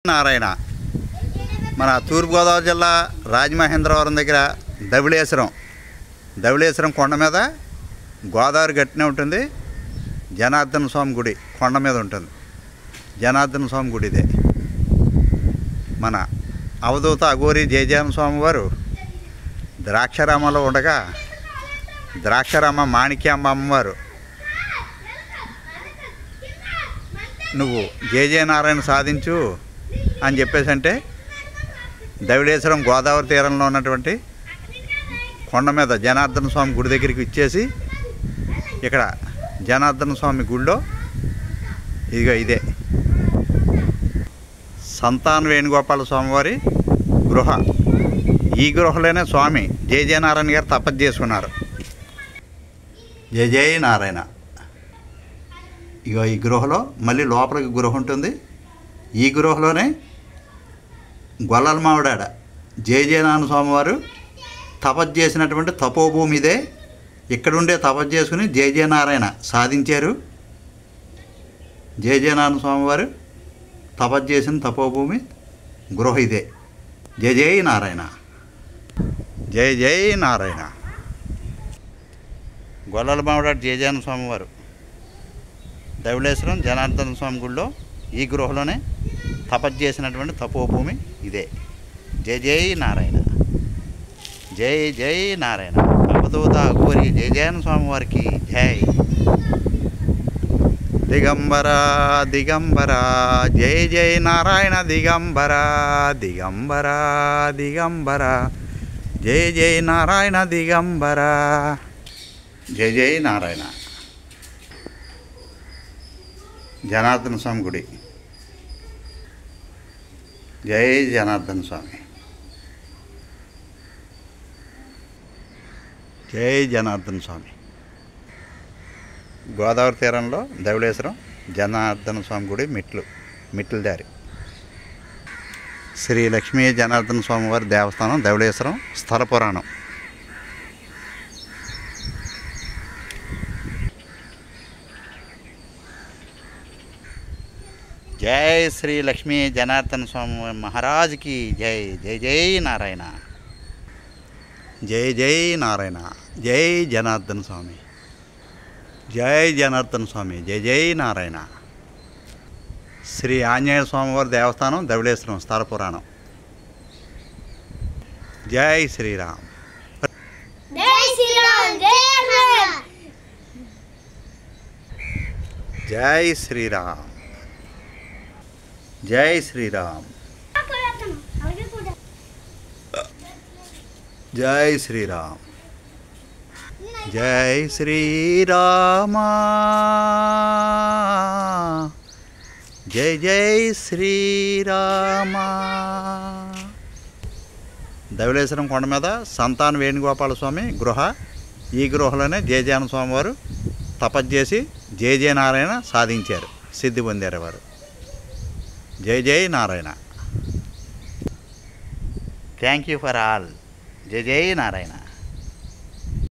నారాయణ మన తూర్పుగోదావరి జిల్లా రాజమహేంద్రవరం దగ్గర ధవళేశ్వరం కొండ మీద గోదావరి గట్టినే ఉంటుంది. జనార్దన స్వామి గుడి కొండ మీద ఉంటుంది. జనార్దన స్వామి గుడి ఇదే. మన అవధూత అఘోరి జయజయన స్వామి వారు ద్రాక్షారామలో ఉండగా ద్రాక్షారామ మాణిక్యాంబ అమ్మవారు నువ్వు జయనారాయణ సాధించు అని చెప్పేసి అంటే ధవళేశ్వరం గోదావరి తీరంలో ఉన్నటువంటి కొండ మీద జనార్దన స్వామి గుడి దగ్గరికి ఇచ్చేసి ఇక్కడ జనార్దన స్వామి గుడిలో ఇదే సంతాన వేణుగోపాల స్వామివారి గృహ. ఈ గృహలోనే స్వామి జయనారాయణ గారు తపస్సు చేసుకున్నారు. జయ నారాయణ. ఈ గృహలో మళ్ళీ లోపలికి గృహ ఉంటుంది. ఈ గృహలోనే గొల్లల మావిడాడ జయనారాయణ స్వామివారు తపస్సు చేసినటువంటి తపోభూమి ఇదే. ఇక్కడుండే తపస్సు చేసుకుని జయనారాయణ సాధించారు. జయనారాయణ స్వామివారు తపస్సు చేసిన తపోభూమి గృహ ఇదే. జయ నారాయణ. జయ నారాయణ. గొల్లల మావిడాడ జయనారాయణ స్వామివారు ధవళేశ్వరం జనార్దన స్వామి గుడిలో ఈ గృహలోనే తపస్సు చేసినటువంటి తపోభూమి ఇదే. జయ నారాయణ. జయ నారాయణ. అవధూత అఘోరి జయజయన స్వామి వారికి జై. దిగంబర దిగంబర జయ నారాయణ. దిగంబర దిగంబర దిగంబర జయ నారాయణ. దిగంబర. జయ నారాయణ. జనార్దన స్వామి గుడి. జై జనార్దన స్వామి. జై జనార్దన స్వామి. గోదావరి తీరంలో ధవళేశ్వరం జనార్దన స్వామి గుడి మెట్లు దారి. శ్రీ లక్ష్మీ జనార్దన స్వామి వారి దేవస్థానం ధవళేశ్వరం స్థల పురాణం. జై శ్రీ లక్ష్మీ జనార్దన స్వామి మహారాజ్కి జై. జయ నారాయణ. జయ నారాయణ. జై జనార్దన స్వామి. జై జనార్దన స్వామి. జయ నారాయణ. శ్రీ ఆంజనేయ స్వామివారి దేవస్థానం ధవళేశ్వరం స్థల పురాణం. జై శ్రీరామ్. జై శ్రీరామ్. జై శ్రీరామ్. జై శ్రీరామ్. జై శ్రీరామ. జై శ్రీరామ. ధవళేశ్వరం కొండ మీద సంతాన వేణుగోపాల స్వామి గృహ. ఈ గృహలోనే జయజయన స్వామి వారు తపస్సు చేసి జయనారాయణ సాధించారు, సిద్ధి పొందారు వారు. జయ Narayana. Thank you for all. జయ నారాయణ.